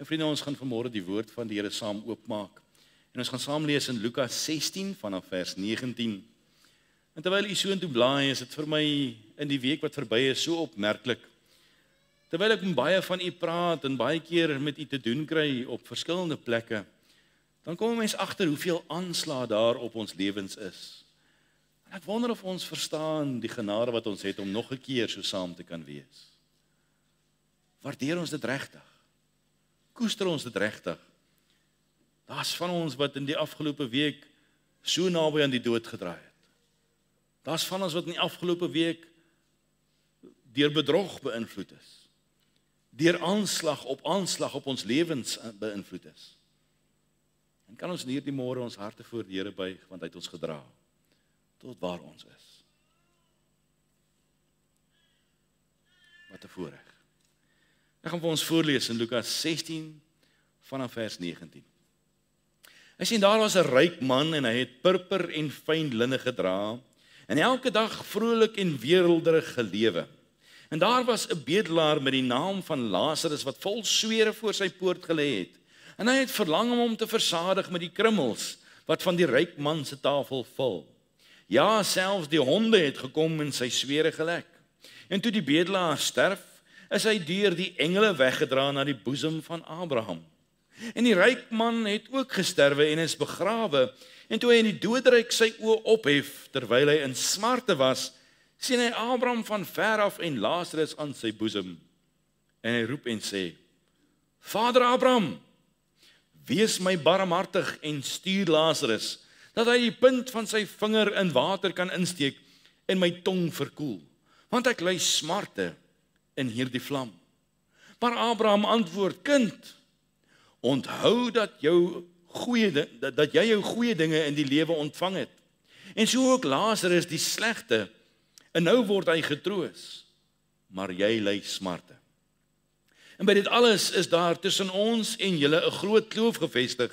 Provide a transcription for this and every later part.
En vriende, ons gaan vanmôre die woord van die Here saam oopmaak. En ons gaan saam lees in Lukas 16 vanaf vers 19. En terwyl u so intoe blaai, is dit vir my in die week wat verby is so opmerklik. Terwyl ek met baie van u praat en baie keer met u te doen kry op verskillende plekke, dan kom 'n mens agter hoeveel aanslag daar op ons lewens is. En ek wonder of ons verstaan die genade wat ons het om nog 'n keer so saam te kan wees. Waardeer ons dit regtig? Koester ons dit regtig? Daar's van ons wat in die afgelope week so naby aan die dood gedraai het. Daar's van ons wat in die afgelope week deur bedrog beïnvloed is. Deur aanslag op ons lewens beïnvloed is. En kan ons in hierdie môre ons harte voor die Here buig, want hy het ons gedra tot waar ons is. Wat 'n voorreg. Ek gaan vir ons voorlees in Lukas 16 vanaf vers 19. Hy sê daar was 'n ryk man en hy het purper en fyn linne gedra en elke dag vrolik en wereldrig gelewe. En daar was 'n bedelaar met die naam van Lazarus wat vol swere voor sy poort gelê het. En hy het verlang om hom te versadig met die krummels wat van die ryk man se tafel vul. Ja, selfs die honde het gekom en sy swere gelek. En toe die bedelaar sterf, is hy deur die engele weggedra na die boesem van Abraham. En die ryk man het ook gesterwe en is begrawe. En toe hy in die doodryk sy oë ophef terwyl hy in smarte was, sien hy Abraham van ver af en Lazarus aan sy boesem. En hy roep en sê: Vader Abraham, wees my barmhartig en stuur Lazarus, dat hy die punt van sy vinger in water kan insteek en my tong verkoel, want ek ly smarte in hierdie vlam. Maar Abraham antwoord: Kind, onthou dat jy jou goeie dinge in die lewe ontvang het, en so ook Lazarus die slegte, en nou word hy getroos, maar jy ly smarte. En by dit alles is daar tussen ons en julle 'n groot kloof gevestig,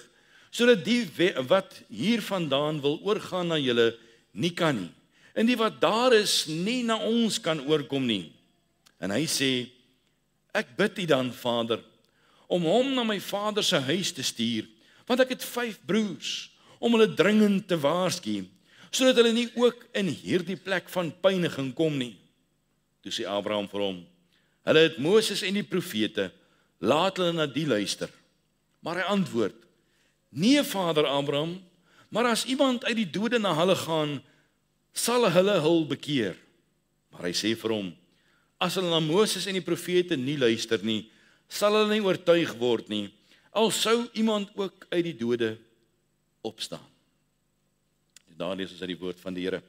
sodat die wat hier vandaan wil oorgaan na julle nie kan nie, en die wat daar is nie na ons kan oorkom nie. En hy sê: Ek bid u dan, Vader, om hom na my vader se huis te stuur, want ek het 5 broers, om hulle dringend te waarsku, sodat hulle nie ook in hierdie plek van pyniging kom nie. Toe sê Abraham vir hom: Hulle het Moses en die profete, laat hulle na die luister. Maar hy antwoord: Nee, Vader Abraham, maar as iemand uit die dode na hulle gaan, sal hulle hul bekeer. Maar hy sê vir hom: As hulle na Moses en die profete nie luister nie, sal hulle nie oortuig word nie, al sou iemand ook uit die dode opstaan. Daar lees ons uit die woord van die Here.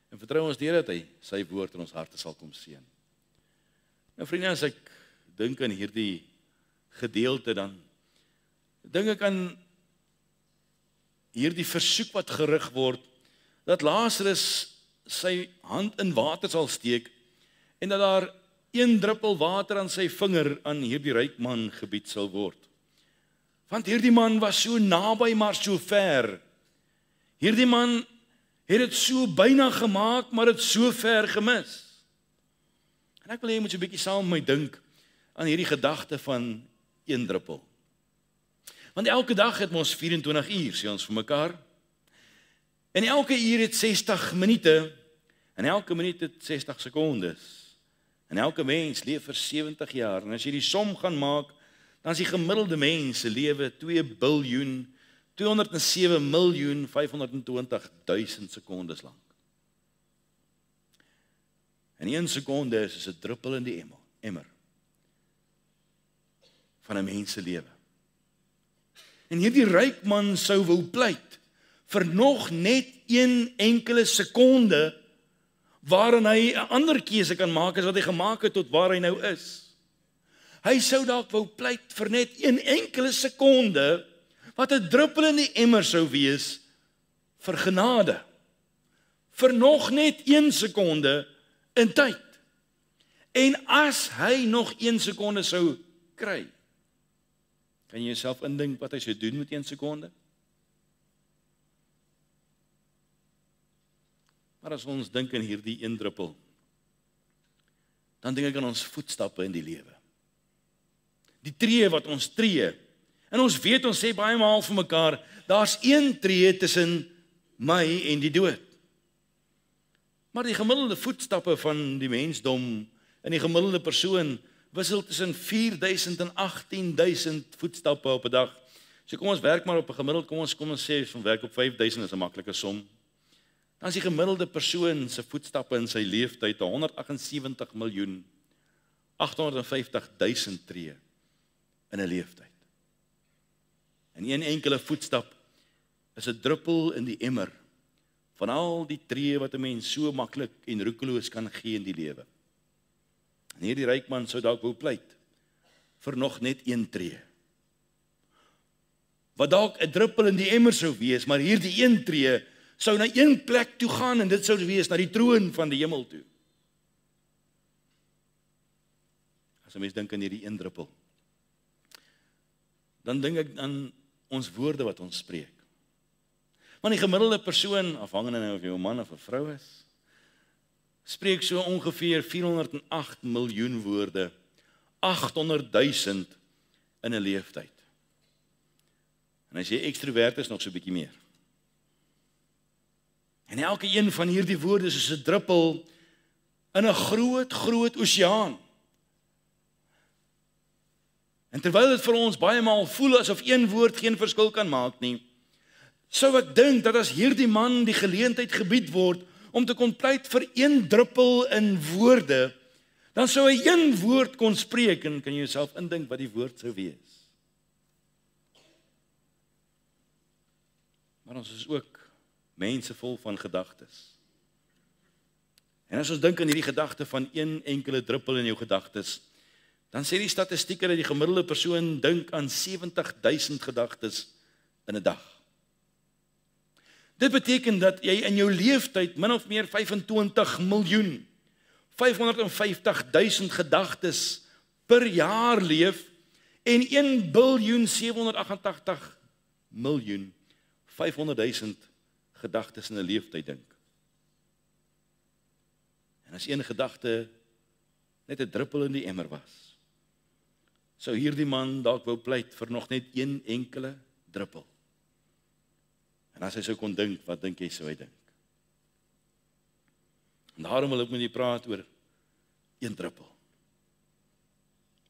En vertrou ons die Here dat hy sy woord in ons harte sal kom seën. Nou vriende, as ek dink aan hierdie gedeelte, dan dink ek aan hierdie versoek wat gerig word, dat Lazarus sy hand in water sal steek, en dat daar 1 druppel water aan sy vinger aan hierdie ryk man gebied sal word. Want hierdie man was so naby, maar so ver. Hierdie man het dit so byna gemaak, maar dit so ver gemis. En ek wil hê jy moet so 'n bietjie saam met my dink aan hierdie gedagte van 1 druppel. Want elke dag het ons 24 uur, sê ons vir mekaar. En elke uur het 60 minute, en elke minuut het 60 sekondes. En elke mens leef vir 70 jaar. En as jy die som gaan maak, dan is die gemiddelde mens se lewe 2.207.520.000 sekondes lank. En 1 sekonde is soos 'n druppel in die emmer van 'n mens se lewe. En hierdie ryk man sou wou pleit vir nog net 1 enkele sekonde waarin hy 'n ander keuse kan maak as wat hy gemaak het tot waar hy nou is. Hy sou dalk wou pleit vir net 1 enkele sekonde wat 'n druppel in die emmer sou wees vir genade. Vir nog net 1 sekonde in tyd. En as hy nog 1 sekonde sou kry, kan jy jouself indink wat hy sou doen met 1 sekonde? Maar as ons dink aan hierdie 1 druppel, dan dink ek aan ons voetstappe in die lewe. Die tree wat ons tree En ons weet, ons sê baie maal vir mekaar, daar's een tree tussen my en die dood. Maar die gemiddelde voetstappe van die mensdom en die gemiddelde persoon wissel tussen 4.000 en 18.000 voetstappe op 'n dag. So kom ons werk maar op 'n gemiddeld, kom ons sê ons werk op 5.000 is 'n maklike som. Dan is die gemiddelde persoon se voetstappe in sy lewenstyd 178.850.000 tree in 'n lewenstyd. En een enkele voetstap is 'n druppel in die emmer van al die tree wat 'n mens so maklik en roekeloos kan gee in die lewe. En hierdie ryk man sou dalk wou pleit vir nog net een tree. Wat dalk 'n druppel in die emmer sou wees, maar hierdie een tree sou na een plek toe gaan en dit sou wees na die troon van die hemel toe. As 'n mens dink aan hierdie een druppel, dan dink ek aan ons woorde wat ons spreek. Want die gemiddelde persoon, afhangende nou of jy 'n man of 'n vrou is, spreek so ongeveer 408 miljoen woorde, 800.000 in 'n lewenstyd. En as jy ekstrovert is, nog so 'n bietjie meer. En elke een van hierdie woorde is soos 'n druppel in 'n groot oseaan. En terwyl dit vir ons baie maal voel asof een woord geen verskil kan maak nie, sou ek dink dat as hierdie man die geleentheid gebied word om te kon pleit vir een druppel in woorde, dan sou hy een woord kon spreek en kan jy jouself indink wat die woord sou wees. Maar ons is ook mense vol van gedagtes. En as ons dink aan hierdie gedagte van een enkele druppel in jou gedagtes, dan sê die statistieke dat die gemiddelde persoon dink aan 70.000 gedagtes in 'n dag. Dit beteken dat jy in jou lewenstyd min of meer 25.550.000 gedagtes per jaar leef en 1.788.500.000 gedagtes in 'n lewenstyd dink. En as een gedagte net 'n druppel in die emmer was, sou hierdie man dalk wou pleit vir nog net een enkele druppel. En as hy sou kon dink, wat dink jy sou hy dink? En daarom wil ek met julle praat oor een druppel.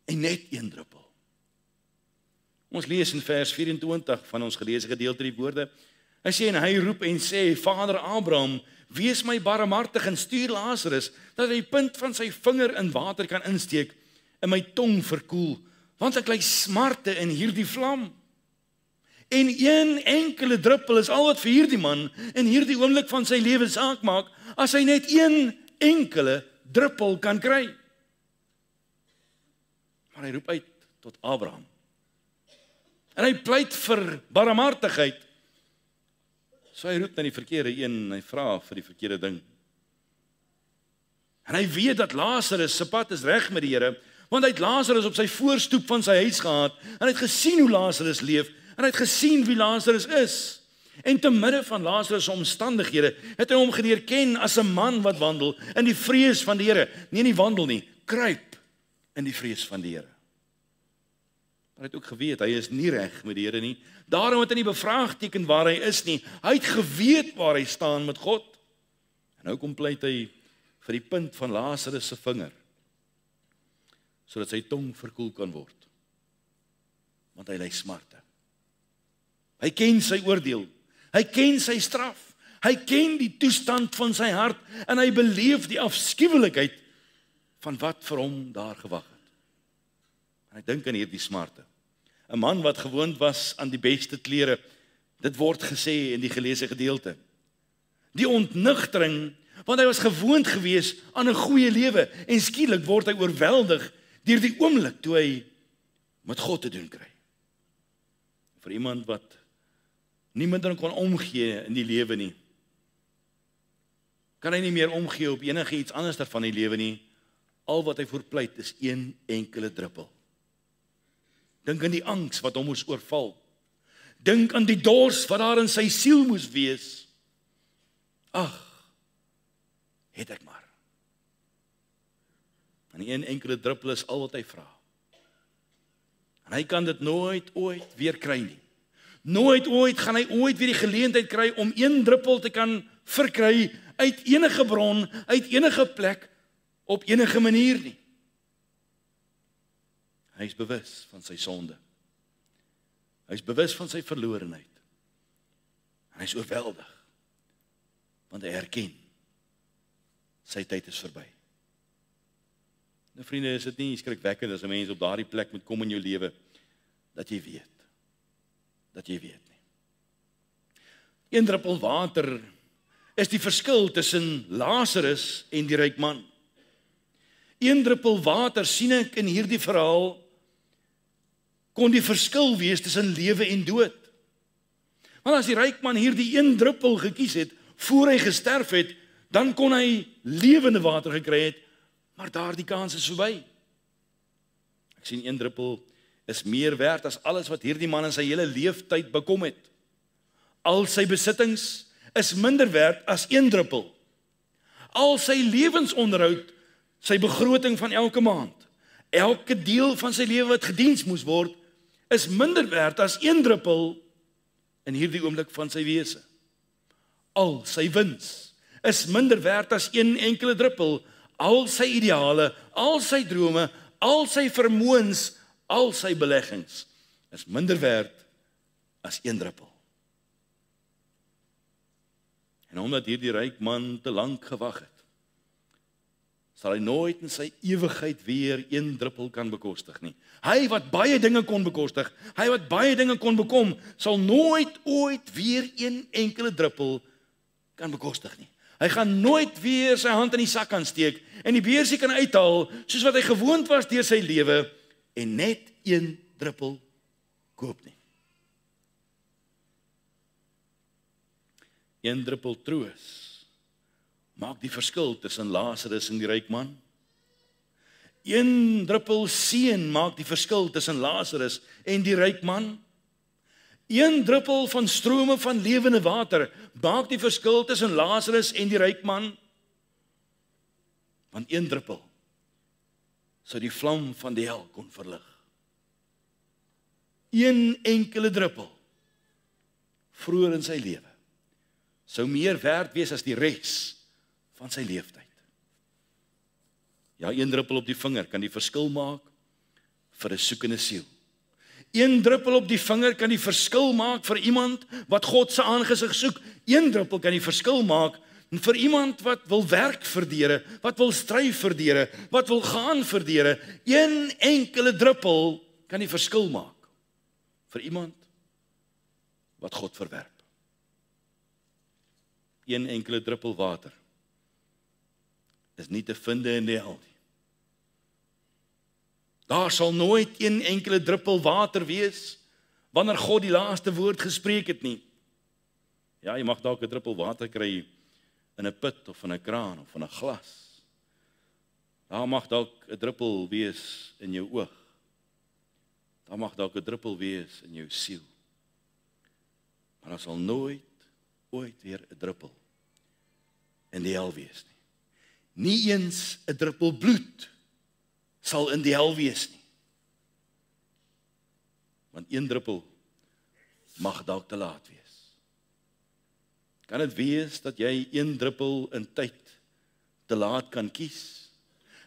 En net een druppel. Ons lees in vers 24 van ons geleesde gedeelte die woorde. Hy sê en hy roep en sê, Vader Abraham, wees my barmhartig en stuur Lazarus, dat hy die punt van sy vinger in water kan insteek en my tong verkoel, want ek ly smarte in hierdie vlam. En een enkele druppel is al wat vir hierdie man in hierdie oomblik van sy lewe saak maak, as hy net een enkele druppel kan kry. Maar hy roep uit tot Abraham. En hy pleit vir barmhartigheid. So hy roep na die verkeerde een en hy vra vir die verkeerde ding. En hy weet dat Lazarus se pad is reg met die Here, want hy het Lazarus op sy voorstoep van sy huis gehad en hy het gesien hoe Lazarus leef en hy het gesien wie Lazarus is. En te midde van Lazarus se omstandighede het hy hom geleer ken as 'n man wat wandel in die vrees van die Here. Nie in die wandel nie, kruip in die vrees van die Here. Maar hy het ook geweet, hy is nie reg met die Here nie. Daarom het hy nie bevraagteken waar hy is nie. Hy het geweet waar hy staan met God. En nou kom pleit hy vir die punt van Lazarus se vinger, sodat sy tong verkoel kan word. Want hy ly smarte. Hy ken sy oordeel. Hy ken sy straf. Hy ken die toestand van sy hart en hy beleef die afskuwelikheid van wat vir hom daar gewag het. En ek dink aan hierdie smarte. 'n Man wat gewoond was aan die beste klere, dit word gesê in die geleesde gedeelte. Die ontnigtering, want hy was gewoond gewees aan 'n goeie lewe en skielik word hy oorweldig deur die oomblik toe hy met God te doen kry. Vir iemand wat niemand dan kon omgee in die lewe nie, kan hy nie meer omgee op enige iets anders van die lewe nie. Al wat hy voorpleit is een enkele druppel. Dink aan die angs wat hom moes oorval. Dink aan die dors wat daar in sy siel moes wees. Ag, het ek maar. En een enkele druppel is al wat hy vra. En hy kan dit nooit ooit weer kry nie. Nooit ooit gaan hy ooit weer die geleentheid kry om een druppel te kan verkry uit enige bron, uit enige plek, op enige manier nie. Hy is bewus van sy sonde. Hy is bewus van sy verlorenheid. En hy is oorweldig, want hy erken, sy tyd is verby. Nou vriende, is dit nie skrikwekkend as 'n mens op daardie plek moet kom in jou lewe, dat jy weet nie. Een druppel water is die verskil tussen Lazarus en die ryk man. Een druppel water, sien ek in hierdie verhaal, kon die verskil wees tussen lewe en dood. Want as die ryk man hierdie een druppel gekies het, voor hy gesterf het, dan kon hy lewende water gekry het, maar daardie kans is verby. Ek sien een druppel is meer werd as alles wat hierdie man in sy hele leeftyd bekom het. Al sy besittings is minder werd as een druppel. Al sy lewensonderhoud, sy begroting van elke maand, elke deel van sy lewe wat gediens moes word, is minder werd as een druppel in hierdie oomblik van sy wese. Al sy wins is minder werd as een enkele druppel. Al sy ideale, al sy drome, al sy vermoëns, al sy beleggings is minder werd as een druppel. En omdat hierdie ryk man te lank gewag het, sal hy nooit in sy ewigheid weer een druppel kan bekostig nie. Hy wat baie dinge kon bekostig, hy wat baie dinge kon bekom, sal nooit ooit weer een enkele druppel kan bekostig nie. Hy gaan nooit weer sy hand in die sak kan steek en die beursie kan uithaal, soos wat hy gewoond was deur sy lewe, en net een druppel koop nie. Een druppel troos maak die verskil tussen Lazarus en die ryk man. Een druppel seën maak die verskil tussen Lazarus en die ryk man. Een druppel van strome van lewende water maak die verskil tussen Lazarus en die ryk man. Want een druppel sou die vlam van die hel kon verlig. Een enkele druppel vroeër in sy lewe sou meer werd wees as die res van sy leeftyd. Ja, een druppel op die vinger kan die verskil maak vir 'n soekende siel. Een druppel op die vinger kan die verskil maak vir iemand wat God se aangesig soek. Een druppel kan die verskil maak vir iemand wat wil werk vir die Here, wat wil stry vir die Here, wat wil gaan vir die Here. Een enkele druppel kan die verskil maak vir iemand wat God verwerp. Een enkele druppel water is nie te vind in die hel nie. Daar sal nooit een enkele druppel water wees wanneer God die laaste woord gespreek het nie. Ja, jy mag dalk 'n druppel water kry in 'n put of in 'n kraan of in 'n glas. Daar mag dalk 'n druppel wees in jou oog. Daar mag dalk 'n druppel wees in jou siel. Maar daar sal nooit ooit weer 'n druppel in die hel wees nie. Nie eens 'n druppel bloed sal in die hel wees nie. Want een druppel mag dalk te laat wees. Kan dit wees dat jy een druppel in tyd te laat kan kies?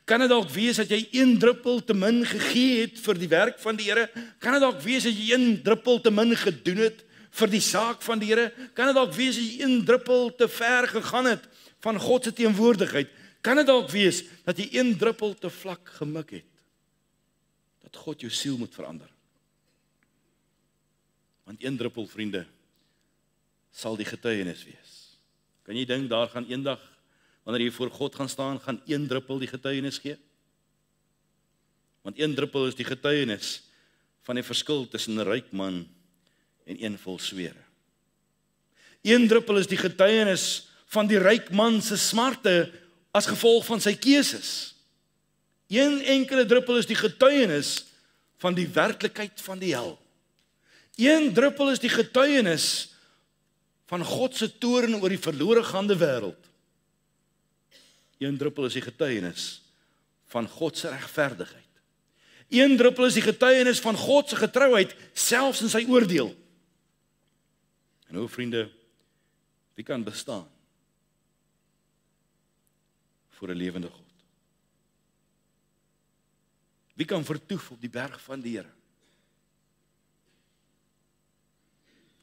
Kan dit dalk wees dat jy een druppel te min gegee het vir die werk van die Here? Kan dit dalk wees dat jy een druppel te min gedoen het vir die saak van die Here? Kan dit dalk wees dat jy een druppel te ver gegaan het van God se teenwoordigheid? Kan dit dalk wees dat jy een druppel te vlak gemik het? Dat God jou siel moet verander. Want een druppel, vriende, sal die getuienis wees. Kan jy dink daar gaan eendag, wanneer jy voor God gaan staan, gaan een druppel die getuienis gee? Want een druppel is die getuienis van die verskil tussen 'n ryk man en een vol swere. Een druppel is die getuienis van die ryk man se smarte as gevolg van sy keuses. Een enkele druppel is die getuienis van die werklikheid van die hel. Een druppel is die getuienis van God se toorn oor die verlore gaande wêreld. Een druppel is die getuienis van God se regverdigheid. Een druppel is die getuienis van God se getrouheid, selfs in sy oordeel. En hoe vriende, wie kan bestaan voor 'n lewende God? Wie kan vertoef op die berg van die Here?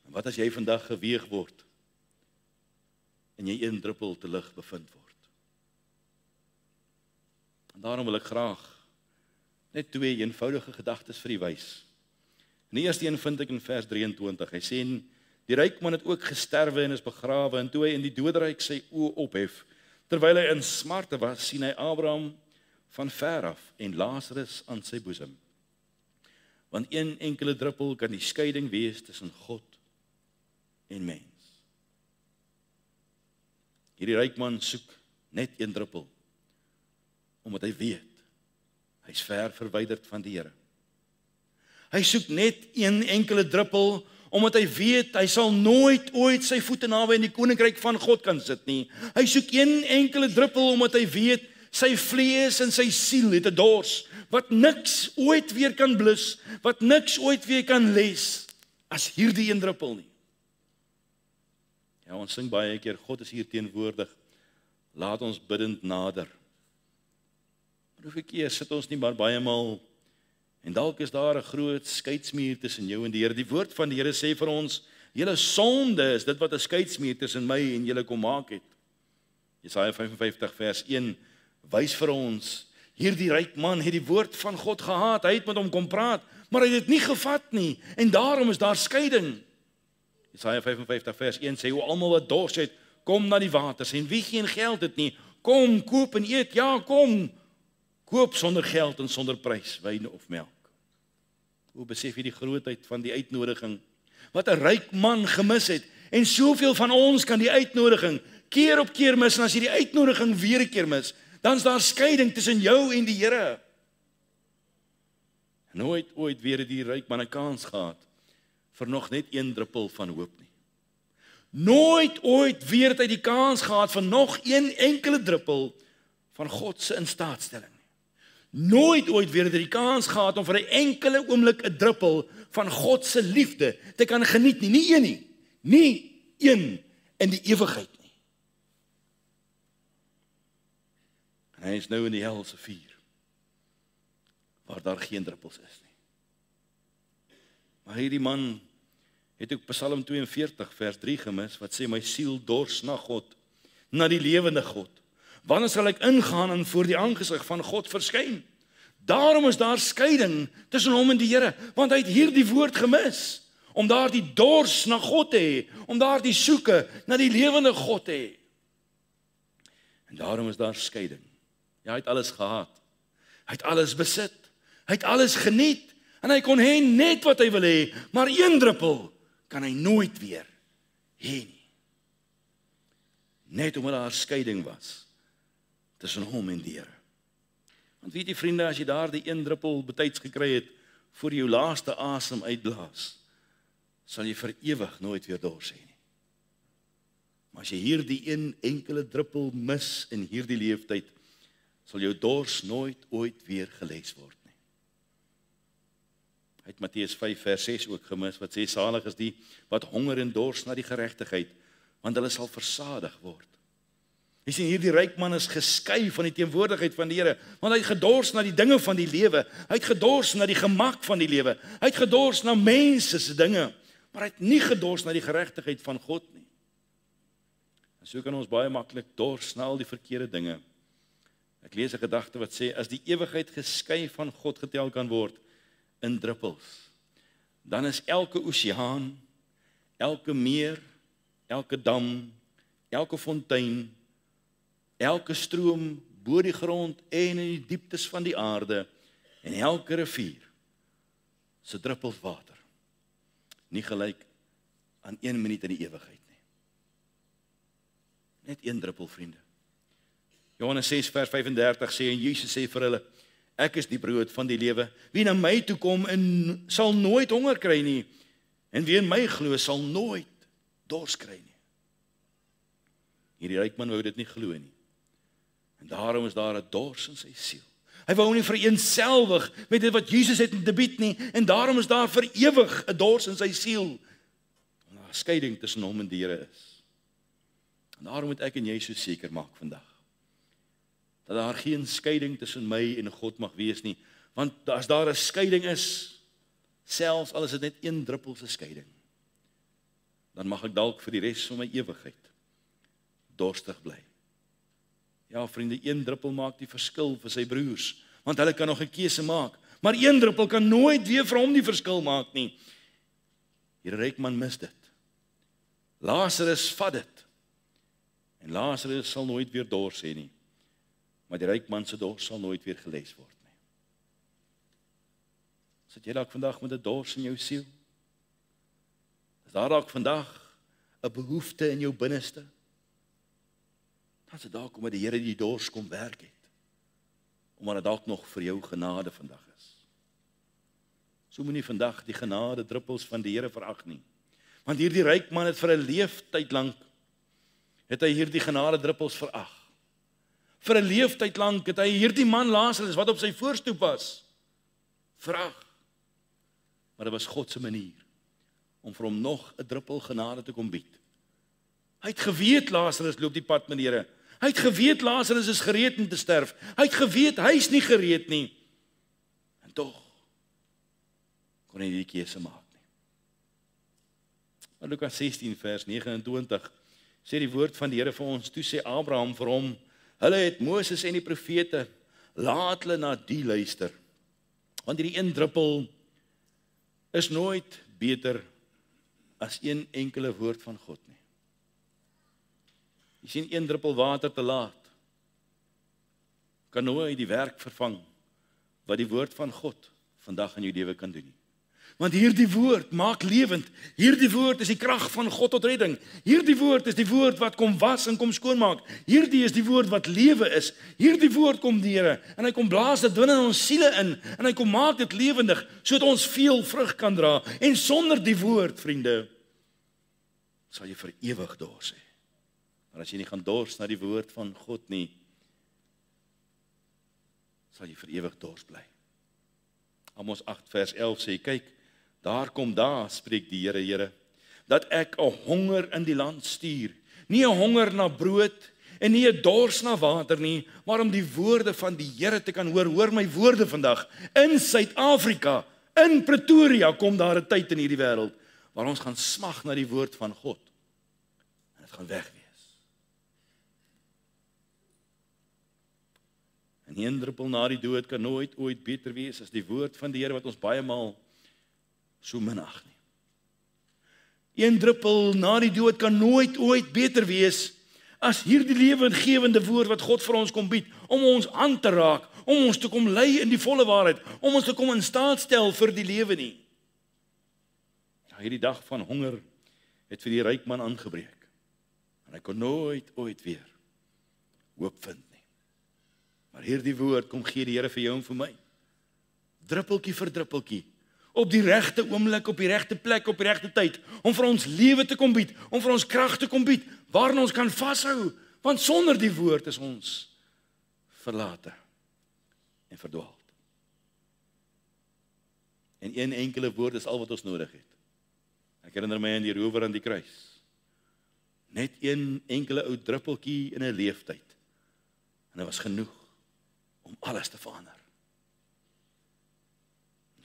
En wat as jy vandag geweeg word en jy een druppel te lig bevind word? En daarom wil ek graag net 2 eenvoudige gedagtes vir u wys. En die eerste een vind ek in vers 23. Hy sê, die ryk man het ook gesterwe en is begrawe, en toe hy in die doderyk sy oë ophef, terwyl hy in smarte was, sien hy Abraham van ver af en Lazarus aan sy boesem. Want een enkele druppel kan die skeiding wees tussen God en mens. Hierdie ryk man soek net een druppel, omdat hy weet, hy's ver verwyderd van die Here. Hy soek net een enkele druppel, omdat hy weet, hy sal nooit ooit sy voete naby in die koninkryk van God kan sit nie. Hy soek een enkele druppel, omdat hy weet, sy vlees en sy siel het 'n dors, wat niks ooit weer kan blus, wat niks ooit weer kan les, as hierdie een druppel nie. Ja, ons sing baie keer, God is hier teenwoordig, laat ons biddend nader. Maar hoeveel keer sit ons nie maar baie maal, en dalk is daar 'n groot skeidsmuur tussen jou en die Here. Die woord van die Here sê vir ons, julle sonde is dit wat 'n skeidsmuur tussen my en julle kom maak het. Jesaja 55 vers 1 wys vir ons, hierdie ryk man het die woord van God gehaat, hy het met hom kom praat, maar hy het dit nie gevat nie, en daarom is daar skeiding. Jesaja 55 vers 1 sê, hoe almal wat dors het, kom na die waters, en wie geen geld het nie, kom, koop en eet, ja, kom, koop sonder geld en sonder prys, wyn of melk. Hoe besef jy die grootheid van die uitnodiging, wat 'n ryk man gemis het, en soveel van ons kan die uitnodiging keer op keer mis, en as jy die uitnodiging weer 'n keer mis, dan is daar skeiding tussen jou en die Here. Nooit ooit weer het die ryk man 'n kans gehad vir nog net een druppel van hoop nie. Nooit ooit weer het hy die kans gehad vir nog een enkele druppel van God se instaatstelling. Nooit ooit weer het hy die kans gehad om vir 'n enkele oomblik 'n druppel van God se liefde te kan geniet nie. Nie een nie. Nie een in die ewigheid nie. En hy is nou in die helse vuur, waar daar geen druppels is nie. Maar hierdie man het ook Psalm 42 vers 3 gemis, wat sê, my siel dors na God, na die lewende God. Wanneer sal ek ingaan en voor die aangesig van God verskyn? Daarom is daar skeiding tussen hom en die Here, want hy het hierdie woord gemis, om daar die dors na God te hê, om daar die soeke na die lewende God te hê. En daarom is daar skeiding. Ja, hy het alles gehad, hy het alles besit, hy het alles geniet, en hy kon hê net wat hy wil hê, maar een druppel kan hy nooit weer hê nie. Net omdat daar skeiding was tussen hom en die Here. Want weet jy vriende, as jy daar die een druppel betyds gekry het, voor jou laaste asem uitblaas, sal jy vir ewig nooit weer dors hê nie. Maar as jy hierdie een enkele druppel mis in hierdie leeftyd, sal jou dors nooit ooit weer geles word nie. Hy het Matteus 5 vers 6 ook gemis, wat sê, salig is die wat honger en dors na die geregtigheid, want hulle sal versadig word. Jy sien, hierdie ryk man is geskei van die teenwoordigheid van die Here, want hy het gedors na die dinge van die lewe, hy het gedors na die gemak van die lewe, hy het gedors na mense se dinge, maar hy het nie gedors na die geregtigheid van God nie. En so kan ons baie maklik dors na al die verkeerde dinge. Ek lees 'n gedagte wat sê, as die ewigheid geskei van God getel kan word in druppels, dan is elke oseaan, elke meer, elke dam, elke fontein, elke stroom bo die grond en in die dieptes van die aarde, en elke rivier se druppels water nie gelyk aan 1 minuut in die ewigheid nie. Net een druppel, vriende. Johannes 6 vers 35 sê, en Jesus sê vir hulle, ek is die brood van die lewe, wie na my toe kom en sal nooit honger kry nie, en wie in my glo sal nooit dors kry nie. Hierdie ryk man wou dit nie glo nie. En daarom is daar 'n dors in sy siel. Hy wou nie vereenselwig met dit wat Jesus het om te bied nie, en daarom is daar vir ewig 'n dors in sy siel. En daar 'n skeiding tussen hom en die Here is. En daarom moet ek en jy so seker maak vandag, dat daar geen skeiding tussen my en God mag wees nie, want as daar 'n skeiding is, selfs al is dit net een druppel se skeiding, dan mag ek dalk vir die res van my ewigheid dorstig bly. Ja, vriende, een druppel maak die verskil vir sy broers, want hulle kan nog 'n keuse maak, maar een druppel kan nooit weer vir hom die verskil maak nie. Hierdie ryk man mis dit. Lazarus vat dit, en Lazarus sal nooit weer dors hê nie, maar die ryk man se dors sal nooit weer geles word nie. Sit jy dalk vandag met 'n dors in jou siel? Is daar dalk vandag 'n behoefte in jou binneste? Dan is dit dalk omdat die Here die dors kom werk het, omdat dit dalk nog vir jou genade vandag is. So moenie vandag die genade druppels van die Here verag nie, want hierdie ryk man het vir 'n leeftyd lank, het hy hierdie genade druppels verag. Vir 'n leeftyd lank het hy hierdie man Lazarus wat op sy voorstoep was, verag. Maar dit was God se manier om vir hom nog 'n druppel genade te kom bied. Hy het geweet Lazarus loop die pad met die Here. Hy het geweet Lazarus is gereed om te sterf. Hy het geweet hy is nie gereed nie. En tog kon hy die keuse maak nie. Maar Lukas 16 vers 29 sê die woord van die Here vir ons, toe sê Abraham vir hom, hulle het Moses en die profete, laat hulle na die luister. Want hierdie een druppel is nooit beter as een enkele woord van God nie. Jy sien, een druppel water te laat kan nooit die werk vervang wat die woord van God vandag in jou lewe kan doen nie. Want hierdie woord maak lewend. Hierdie woord is die krag van God tot redding. Hierdie woord is die woord wat kom was en kom skoonmaak. Hierdie is die woord wat lewe is. Hierdie woord kom die Here en hy kom blaas dit binne in ons siele in en hy kom maak dit lewendig sodat ons veel vrug kan dra. En sonder die woord, vriende, sal jy vir ewig dors hê. Maar as jy nie gaan dors na die woord van God nie, sal jy vir ewig dors bly. Amos 8 vers 11 sê, kyk, daar kom daar, spreek die Here, Here, dat ek 'n honger in die land stuur, nie 'n honger na brood en nie 'n dors na water nie, maar om die woorde van die Here te kan hoor. Hoor my woorde vandag. In Suid-Afrika, in Pretoria kom daar 'n tyd in hierdie wêreld waar ons gaan smag na die woord van God. En dit gaan weg wees. En een druppel na die dood kan nooit ooit beter wees as die woord van die Here wat ons baie maal so minag nie. Een druppel na die dood kan nooit ooit beter wees as hierdie lewendgewende woord wat God vir ons kom bied, om ons aan te raak, om ons te kom lei in die volle waarheid, om ons te kom in staat stel vir die lewe nie. Ja, hierdie dag van honger het vir die ryk man aangebreek. En hy kon nooit ooit weer hoop vind nie. Maar hierdie woord kom gee die Here vir jou en vir my. Druppeltjie vir druppeltjie. Op die regte oomblik, op die regte plek, op die regte tyd, om vir ons lewe te kom bied, om vir ons krag te kom bied, waarin ons kan vashou, want sonder die woord is ons verlate en verdwaald. En een enkele woord is al wat ons nodig het. Ek herinner my aan die rower aan die kruis. Net een enkele ou druppeltjie in 'n leeftyd, en dit was genoeg om alles te verander.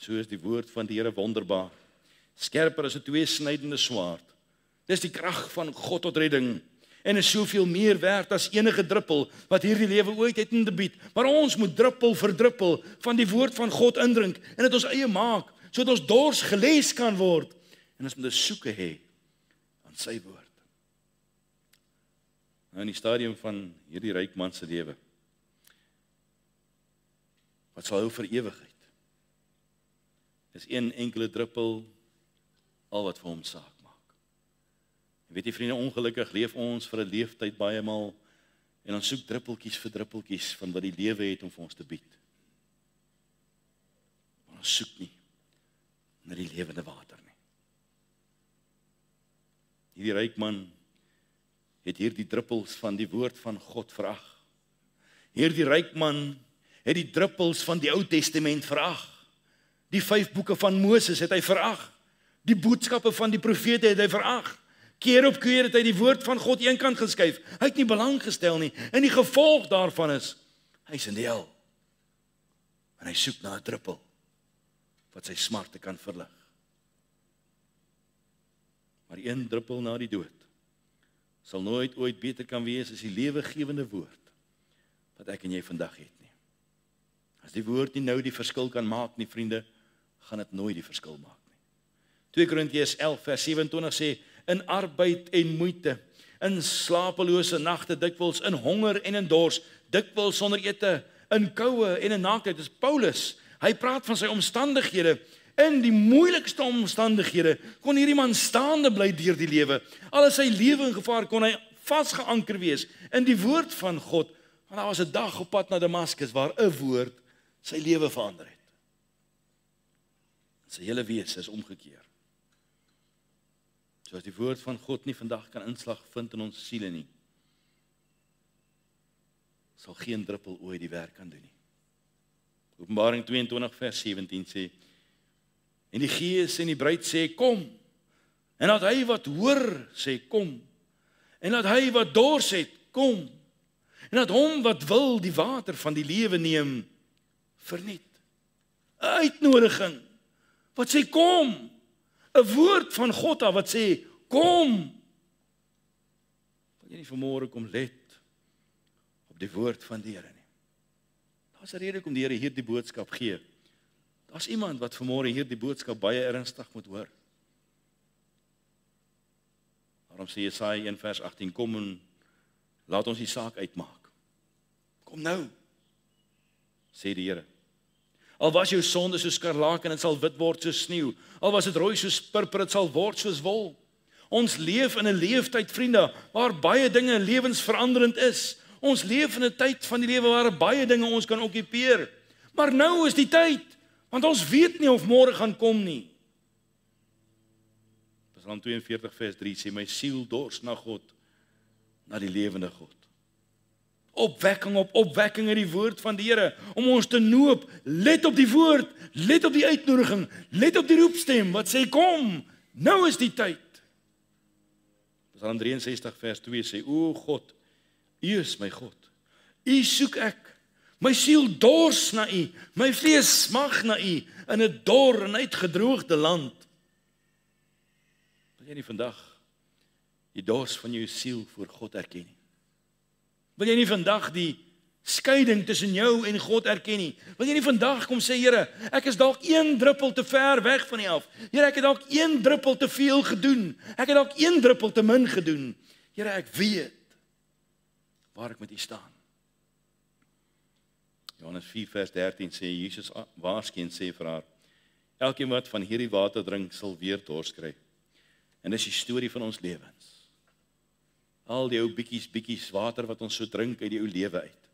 So is die woord van die Here wonderbaar, skerper as 'n tweesnydende swaard. Dis die krag van God tot redding, en is soveel meer werd as enige druppel wat hierdie lewe ooit het om te bied. Maar ons moet druppel vir druppel van die woord van God indrink, en dit ons eie maak, sodat ons dors geles kan word, en ons moet 'n soeke hê aan sy woord. Nou in die stadium van hierdie ryk man se lewe, wat sal hou vir ewigheid, is een enkele druppel al wat vir hom saak maak. En weet jy vriende, ongelukkig leef ons vir 'n leeftyd baie maal en ons soek druppeltjies vir druppeltjies van wat die lewe het om vir ons te bied. Maar ons soek nie na die lewende water nie. Hierdie ryk man het hierdie druppels van die woord van God verag. Hierdie ryk man het die druppels van die Ou Testament verag. Die 5 boeke van Moses het hy verag. Die boodskappe van die profete het hy verag. Keer op keer het hy die woord van God eenkant geskuif. Hy het nie belang gestel nie. En die gevolg daarvan is, hy is in die hel. En hy soek na 'n druppel wat sy smarte kan verlig. Maar een druppel na die dood sal nooit ooit beter kan wees as die lewegewende woord wat ek en jy vandag het nie. As die woord nie nou die verskil kan maak nie, vriende, gaan dit nooit die verskil maak nie. 2 Korintiërs 11 vers 27 sê, in arbeid en moeite, in slapelose nagte dikwels, in honger en in dors, dikwels sonder ete, in koue en in naaktheid. Dis Paulus. Hy praat van sy omstandighede. In die moeilikste omstandighede kon hierdie man staande bly deur die lewe. Al is sy lewe in gevaar, kon hy vasgeanker wees in die woord van God. Want daar was 'n dag op pad na Damaskus waar 'n woord sy lewe verander het. Sy hele wese is omgekeer. So as die woord van God nie vandag kan inslag vind in ons siele nie, sal geen druppel ooit die werk kan doen nie. Openbaring 22 vers 17 sê, en die Gees en die bruid sê, kom. En laat hy wat hoor sê, kom. En laat hy wat dors het, kom. En laat hom wat wil die water van die lewe neem, verniet. 'n Uitnodiging wat sê, kom. 'n woord van God af wat sê, kom. Wil jy nie vanmôre kom let op die woord van die Here nie? Daar's 'n rede hoekom die Here hierdie boodskap gee. Daar's iemand wat vanmôre hierdie boodskap baie ernstig moet hoor. Daarom sê Jesaja 1 vers 18, kom en laat ons die saak uitmaak. Kom nou, sê die Here. Al was jou sonde soos skarlaken, dit sal wit word soos sneeu. Al was dit rooi soos purper, dit sal word soos wol. Ons leef in 'n leeftyd, vriende, waar baie dinge lewensveranderend is. Ons leef in 'n tyd van die lewe waar baie dinge ons kan okkupeer. Maar nou is die tyd, want ons weet nie of môre gaan kom nie. Psalm 42 vers 3 sê, my siel dors na God, na die lewende God. Opwekking op opwekking in die woord van die Here, om ons te noop, let op die woord, let op die uitnodiging, let op die roepstem, wat sê, kom, nou is die tyd. Psalm 63 vers 2 sê, o God, U is my God, U soek ek, my siel dors na U, my vlees smag na U, in 'n dor en uitgedroogde land. Wil jy nie vandag die dors van jou siel voor God erken nie? Wil jy nie vandag die skeiding tussen jou en God erken nie? Wil jy nie vandag kom sê, Here, ek is dalk 1 druppel te ver weg van U af. Here, ek het dalk 1 druppel te veel gedoen. Ek het dalk 1 druppel te min gedoen. Here, ek weet waar ek met U staan. Johannes 4 vers 13 sê, Jesus waarsku en sê vir haar, elkeen wat van hierdie water drink, sal weer dors kry. En dis die storie van ons lewens. Al die ou bietjies water wat ons so drink uit die ou lewe uit.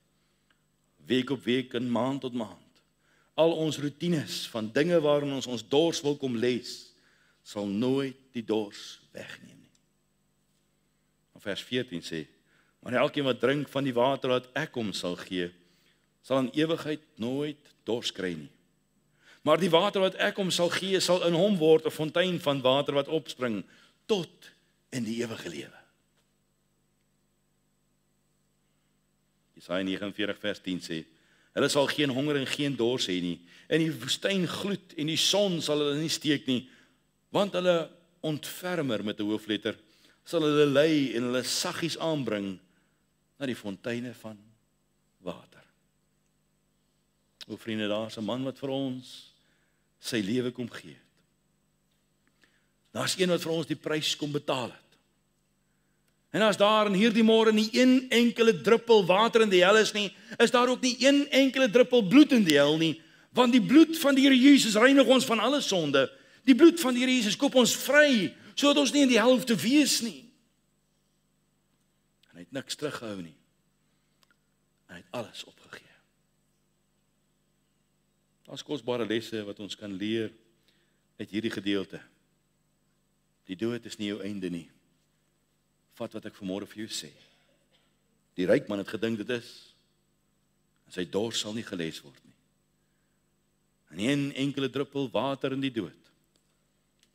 Week op week en maand tot maand. Al ons roetines van dinge waarin ons dors wil kom les, sal nooit die dors wegneem nie. Vers 14 sê, maar elkeen wat drink van die water wat ek hom sal gee, sal in ewigheid nooit dors kry nie. Maar die water wat ek hom sal gee, sal in hom word 'n fontein van water wat opspring tot in die ewige lewe. Jesaja 49 vers 10 sê, hulle sal geen honger en geen dors hê nie, en die woestyn gloed en die son sal hulle nie steek nie, want hulle ontfermer met 'n hoofletter, sal hulle lei en hulle saggies aanbring na die fonteine van water. O vriende, daar's 'n man wat vir ons sy lewe kom gee het. Daar's een wat vir ons die prys kom betaal het. En as daar in hierdie môre nie een enkele druppel water in die hel is nie, is daar ook nie een enkele druppel bloed in die hel nie, want die bloed van die Here Jesus reinig ons van alle sonde. Die bloed van die Here Jesus koop ons vry, sodat ons nie in die hel hoef te wees nie. En hy het niks teruggehou nie. Hy het alles opgegee. Daar's kosbare lesse wat ons kan leer uit hierdie gedeelte. Die dood is nie jou einde nie. Vat wat ek vanmôre vir jou sê. Die ryk man het gedink dit is. En sy dors sal nie geles word nie. En een enkele druppel water in die dood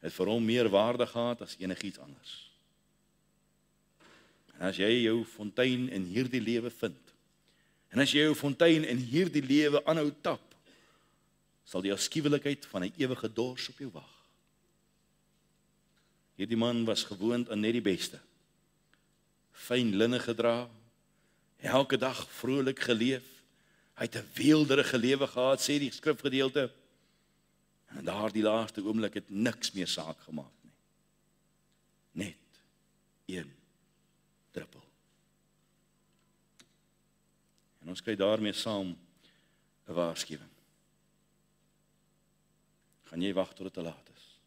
het vir hom meer waarde gehad as enigiets anders. En as jy jou fontein in hierdie lewe vind, en as jy jou fontein in hierdie lewe aanhou tap, sal die afskuwelikheid van 'n ewige dors op jou wag. Hierdie man was gewoond aan net die beste. Fyn linne gedra, elke dag vrolik geleef, hy het 'n weelderige lewe gehad, sê die skrifgedeelte, en in daardie laaste oomblik het niks meer saak gemaak nie. Net een druppel. En ons kry daarmee saam 'n waarskuwing. Gaan jy wag tot dit te laat is?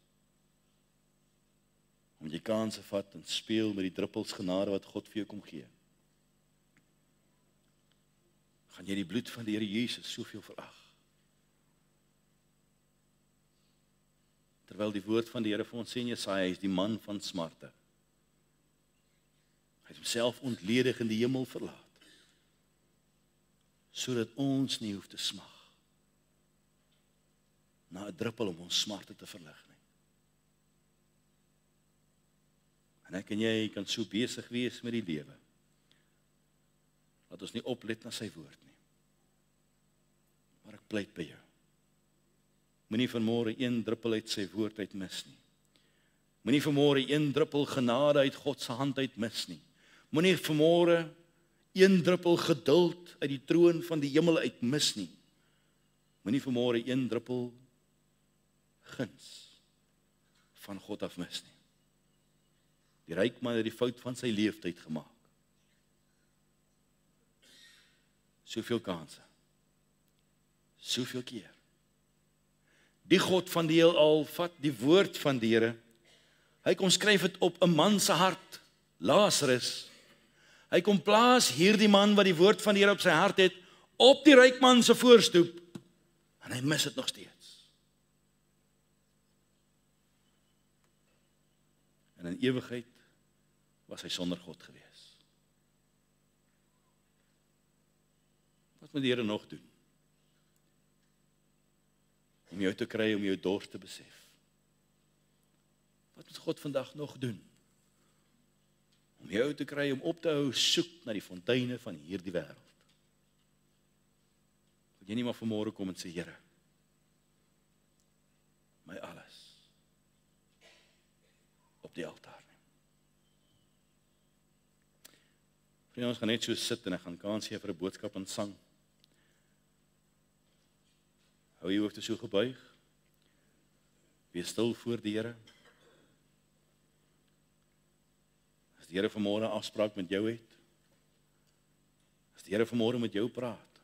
Om jy kanse vat en speel met die druppels genade wat God vir jou kom gee? Gaan jy die bloed van die Here Jesus soveel verag? Terwyl die woord van die Here vir ons sê in Jesaja, hy is die man van smarte. Hy het homself ontledig in die hemel verlaat, sodat ons nie hoef te smag na 'n druppel om ons smarte te verlig nie. En ek en jy kan so besig wees met die lewe, dat ons nie oplet na sy woord nie. Maar ek pleit by jou, moenie vanmôre een druppel uit sy woord uit mis nie. Moenie vanmôre een druppel genade uit God se hand uit mis nie. Moenie vanmôre een druppel geduld uit die troon van die hemel uit mis nie. Moenie vanmôre een druppel guns van God af mis nie. Die ryk man het die fout van sy leeftyd gemaak. Soveel kanse. Soveel keer. Die God van die heelal vat die woord van die Here. Hy kom skryf dit op 'n man se hart, Lazarus. Hy kom plaas hierdie man wat die woord van die Here op sy hart het, op die ryk man se voorstoep, en hy mis dit nog steeds. En in ewigheid was hy sonder God gewees. Wat moet die Here nog doen? Om jou te kry, om jou dors te besef. Wat moet God vandag nog doen? Om jou te kry, om op te hou soek na die fonteine van hierdie wêreld. Wil jy nie maar vanmôre kom en sê, Here, my alles op die altaar neem. Vriende, ons gaan net so sit en ek gaan kans gee vir 'n boodskap en sang. Hou jy hoofde so gebuig. Wees stil voor die Here. As die Here vanmôre 'n afspraak met jou het, as die Here vanmôre met jou praat,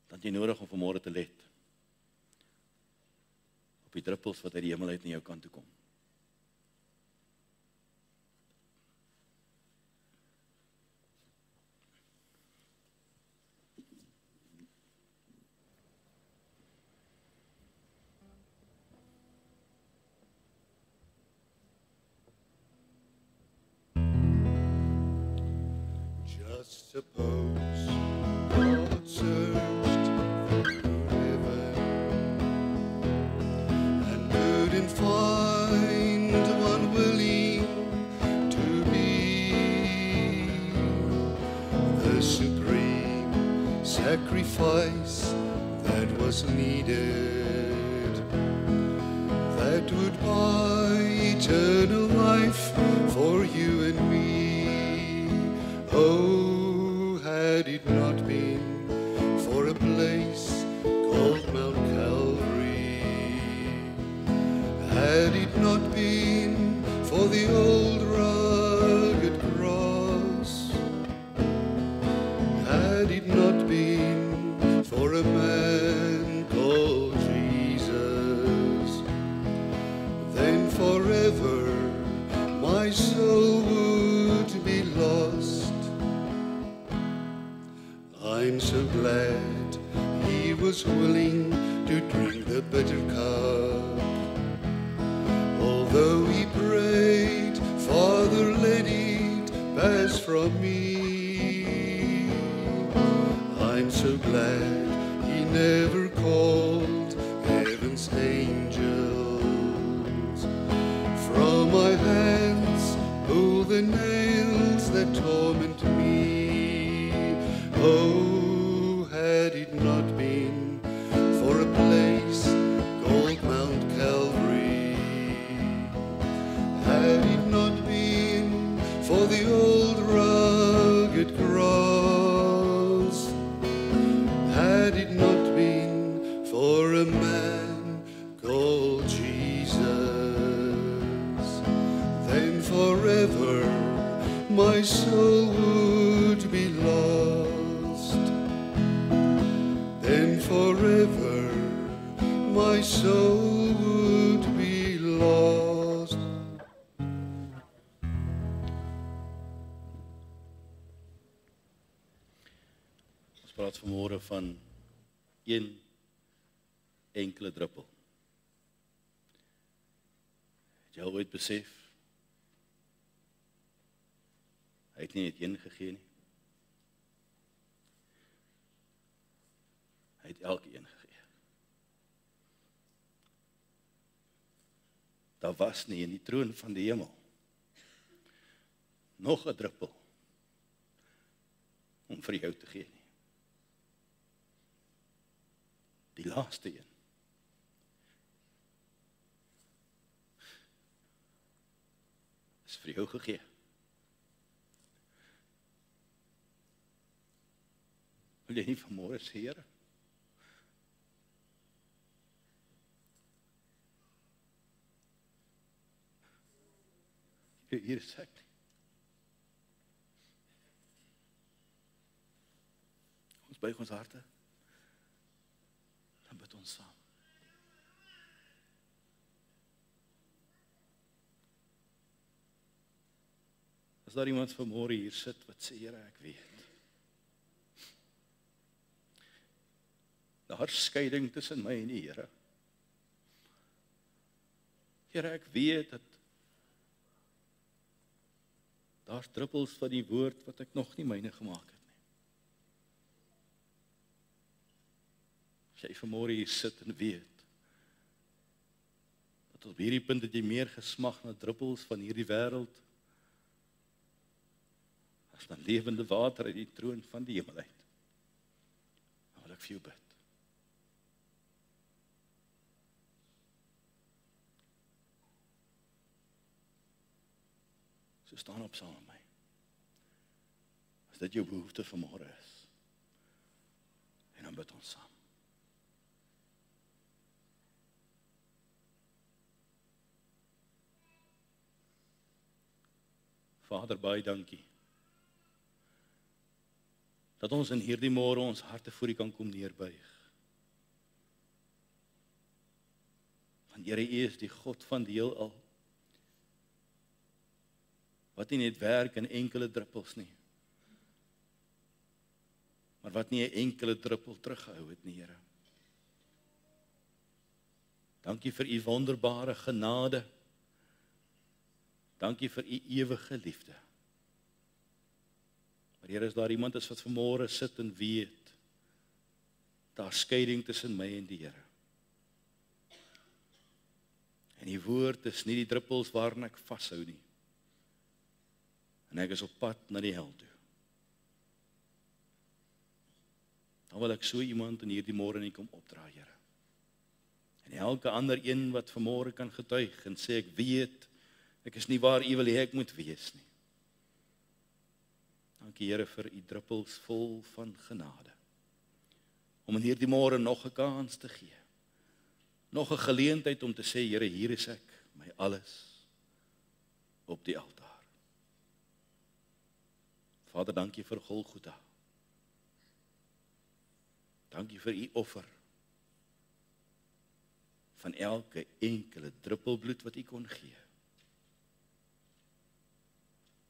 dan het jy nodig om vanmôre te let op die druppels wat uit die hemel uit na jou kant toe kom. Suppose God searched through heaven and couldn't find one willing to be the supreme sacrifice that was needed, that would buy eternal life for you and me. Oh, had it not been for a place called Mount Calvary, had it not been for the old rugged cross, had it not been for a man called Jesus, then forever my soul would be lost. I'm so glad he was willing to drink the bitter cup. Although he prayed, Father, let it pass from me. so glad he never called heaven's angels. From my hands pull the nails that torment me. Oh, had it not been for a place called Mount Calvary, had it not been for the old rugged cross, had it not been for a man called Jesus, then forever my soul would be lost. Then forever my soul would be lost. Ons praat vanmôre van een enkele druppel. Het jy al ooit besef? Hy het nie net een gegee nie. Hy het elke een gegee. Daar was nie in die troon van die hemel nog 'n druppel om vir jou te gee nie. Die laaste een. Is vir jou gegee. Wil jy nie vanmôre sê, Here? Hier is ek. Ons buig ons harte. Dan bid ons saam. As daar iemand vanmôre hier sit wat sê, Here, ek weet. Daar is skeiding tussen my en die Here. Here, ek weet dat daar's druppels van die woord wat ek nog nie myne gemaak het nie. As jy vanmôre hier sit en weet, dat op hierdie punt het jy meer gesmag na druppels van hierdie wêreld, as na lewende water uit die troon van die hemel uit. Dan wil ek vir jou bid. So staan op saam met my. As dit jou behoefte vanmôre is. En dan bid ons saam. Vader, baie dankie. Dat ons in hierdie môre ons harte voor U kan kom neerbuig. Want Here, U is die God van die heelal. Wat nie net werk in enkele druppels nie, maar wat nie 'n enkele druppel teruggehou het nie, Here. Dankie vir U wonderbare genade. Dankie vir U ewige liefde. Maar Here, as daar iemand is wat vanmôre sit en weet, daar skeiding tussen my en die Here. En die woord is nie die druppels waarna ek vashou nie. En ek is op pad na die hel toe. Dan wil ek so iemand in hierdie môre nie kom opdra, Here. En elke ander een wat vanmôre kan getuig en sê ek weet, ek is nie waar U wil hê ek moet wees nie. Dankie, Here, vir U druppels vol van genade. Om in hierdie môre nog 'n kans te gee. Nog 'n geleentheid om te sê, Here, hier is ek, my alles op die altaar. Vader, dankie vir Golgotha. Dankie vir U offer. Van elke enkele druppel bloed wat U kon gee.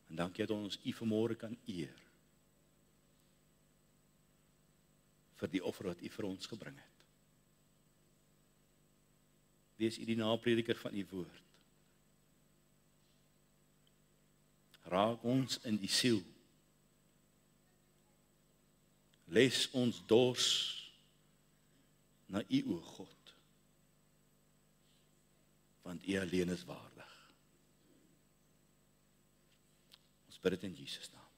En dankie dat ons U vanmôre kan eer. Vir die offer wat U vir ons gebring het. Wees U die naprediker van U woord. Raak ons in die siel. Les ons dors na U, o God, want U alleen is waardig. Ons bid dit in Jesus naam.